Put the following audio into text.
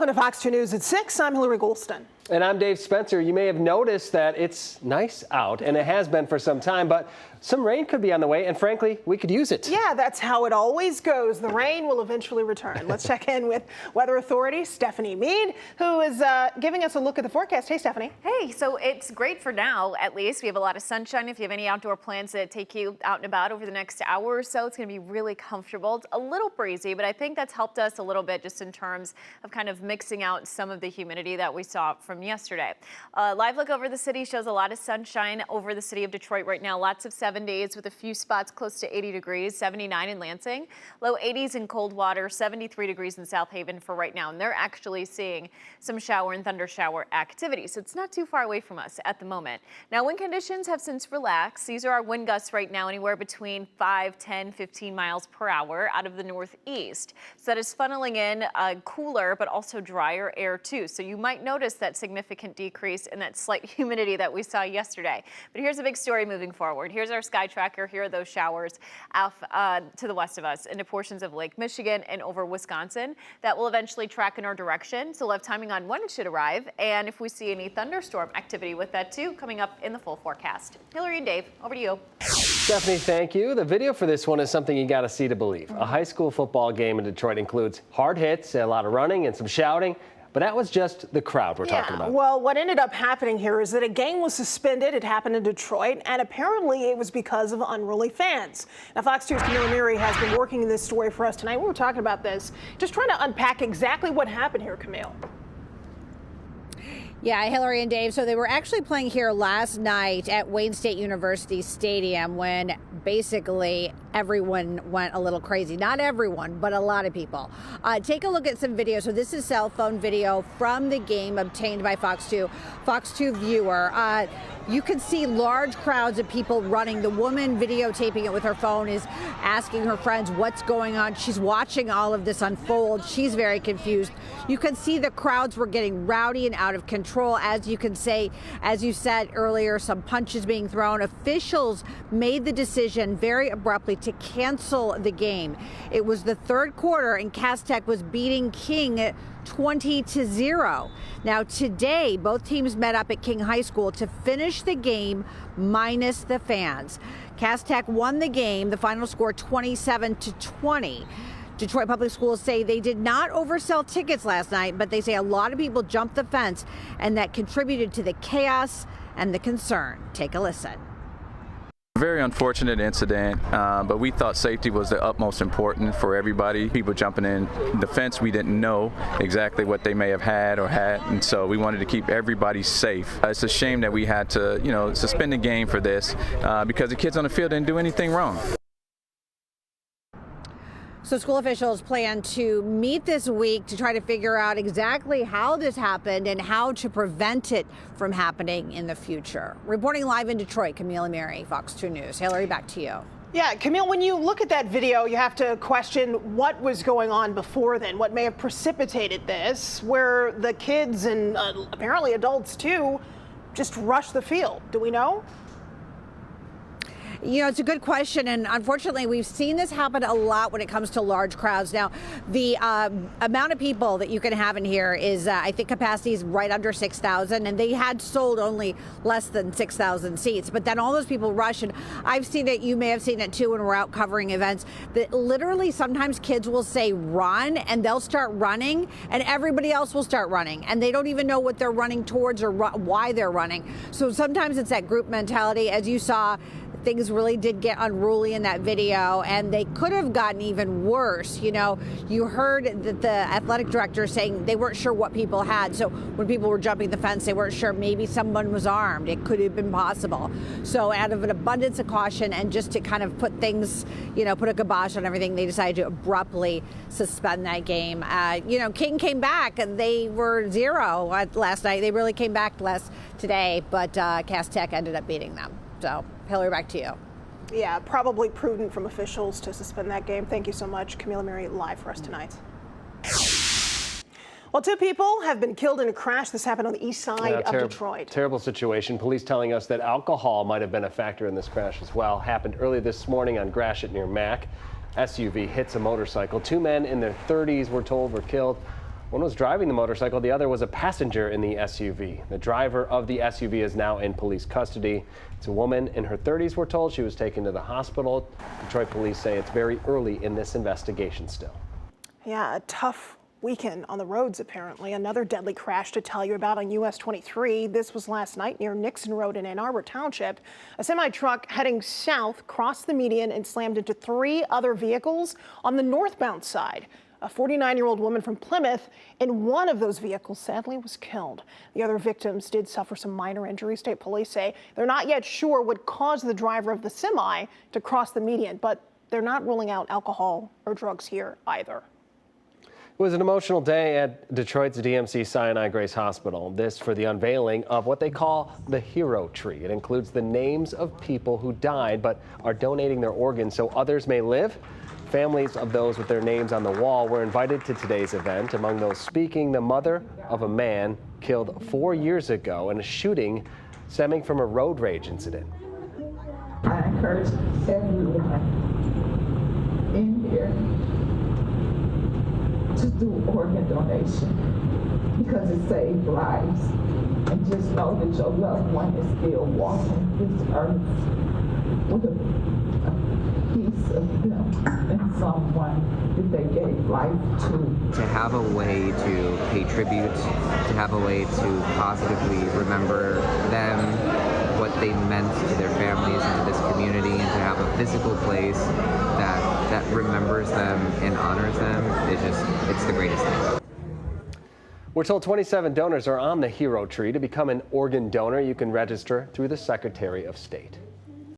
Welcome to Fox 2 News at 6. I'm Hilary Golston. And I'm Dave Spencer. You may have noticed that it's nice out, and it has been for some time, but some rain could be on the way, and frankly, we could use it. Yeah, that's how it always goes. The rain will eventually return. Let's check in with Weather Authority Stephanie Mead, who is giving us a look at the forecast. Hey, Stephanie. Hey, so it's great for now, at least. We have a lot of sunshine. If you have any outdoor plans that take you out and about over the next hour or so, it's going to be really comfortable. It's a little breezy, but I think that's helped us a little bit just in terms of kind of mixing out some of the humidity that we saw from yesterday. Live look over the city shows a lot of sunshine over the city of Detroit right now. Lots of 70s with a few spots close to 80 degrees, 79 in Lansing, low 80s in Coldwater, 73 degrees in South Haven for right now. And they're actually seeing some shower and thunder shower activity. So it's not too far away from us at the moment. Now, wind conditions have since relaxed. These are our wind gusts right now, anywhere between 5, 10, 15 miles per hour out of the northeast. So that is funneling in cooler but also drier air too. So you might notice that significant decrease in that slight humidity that we saw yesterday. But here's a big story moving forward. Here's our sky tracker. Here are those showers off to the west of us into portions of Lake Michigan and over Wisconsin. That will eventually track in our direction. So we'll have timing on when it should arrive. And if we see any thunderstorm activity with that too, coming up in the full forecast. Hilary and Dave, over to you. Stephanie, thank you. The video for this one is something you got to see to believe. A high school football game in Detroit includes hard hits, a lot of running, and some shouting. But that was just the crowd we're talking about. Well, what ended up happening here is that a game was suspended. It happened in Detroit, and apparently it was because of unruly fans. Now, Fox 2's Hilary has been working this story for us tonight. We were talking about this, just trying to unpack exactly what happened here, Camille. Yeah, Hilary and Dave. So they were actually playing here last night at Wayne State University Stadium when basically everyone went a little crazy. Not everyone, but a lot of people. Take a look at some video. So this is cell phone video from the game obtained by Fox 2 viewer. You can see large crowds of people running. The woman videotaping it with her phone is asking her friends what's going on. She's watching all of this unfold. She's very confused. You can see the crowds were getting rowdy and out of control. As you said earlier, some punches being thrown. Officials made the decision very abruptly to cancel the game. It was the third quarter and Cass Tech was beating King 20-0. Now today, both teams met up at King High School to finish the game minus the fans. Cass Tech won the game, the final score 27-20. Detroit Public Schools say they did not oversell tickets last night, but they say a lot of people jumped the fence and that contributed to the chaos and the concern. Take a listen. Very unfortunate incident, but we thought safety was the utmost important for everybody. People jumping in the fence, we didn't know exactly what they may have had, and so we wanted to keep everybody safe. It's a shame that we had to, suspend the game for this because the kids on the field didn't do anything wrong. So school officials plan to meet this week to try to figure out exactly how this happened and how to prevent it from happening in the future. Reporting live in Detroit, Camille and Mary, Fox 2 News. Hilary, back to you. Yeah, Camille, when you look at that video, you have to question what was going on before then, what may have precipitated this, where the kids and apparently adults too just rushed the field. Do we know? It's a good question, and unfortunately, we've seen this happen a lot when it comes to large crowds. Now, the amount of people that you can have in here is, I think, capacity is right under 6,000, and they had sold only less than 6,000 seats. But then all those people rush, and I've seen it. You may have seen it too when we're out covering events. That literally sometimes kids will say run, and they'll start running, and everybody else will start running, and they don't even know what they're running towards or why they're running. So sometimes it's that group mentality, as you saw. Things really did get unruly in that video, and they could have gotten even worse. You heard that the athletic director saying they weren't sure what people had. So when people were jumping the fence, they weren't sure maybe someone was armed. It could have been possible. So out of an abundance of caution and just to kind of put things, put a kibosh on everything, they decided to abruptly suspend that game. King came back, and they were 0 last night. They really came back less today, but Cass Tech ended up beating them. So, Hilary, back to you. Yeah, probably prudent from officials to suspend that game. Thank you so much, Camille and Mary, live for us tonight. Well, 2 people have been killed in a crash. This happened on the east side of Detroit. Terrible situation. Police telling us that alcohol might have been a factor in this crash as well. Happened early this morning on Gratiot near Mac. SUV hits a motorcycle. 2 men in their 30s, we're told, were killed. One was driving the motorcycle, the other was a passenger in the SUV. The driver of the SUV is now in police custody. It's a woman in her 30s, we're told. She was taken to the hospital. Detroit police say it's very early in this investigation still. Yeah, a tough weekend on the roads, apparently. Another deadly crash to tell you about on US 23. This was last night near Nixon Road in Ann Arbor Township. A semi-truck heading south crossed the median and slammed into 3 other vehicles on the northbound side. A 49-year-old woman from Plymouth in one of those vehicles sadly was killed. The other victims did suffer some minor injuries. State police say they're not yet sure what caused the driver of the semi to cross the median, but they're not ruling out alcohol or drugs here either. It was an emotional day at Detroit's DMC Sinai Grace Hospital. This for the unveiling of what they call the hero tree. It includes the names of people who died but are donating their organs so others may live. Families of those with their names on the wall were invited to today's event. Among those speaking, the mother of a man killed 4 years ago in a shooting stemming from a road rage incident. I encourage everyone in here to do organ donation because it saves lives. And just know that your loved one is still walking this earth with a piece of them and someone that they gave life to. To have a way to pay tribute, to have a way to positively remember them, what they meant to their families and to this community, and to have a physical place that remembers them and honors them it's the greatest thing. We're told 27 donors are on the hero tree. To become an organ donor, you can register through the Secretary of State.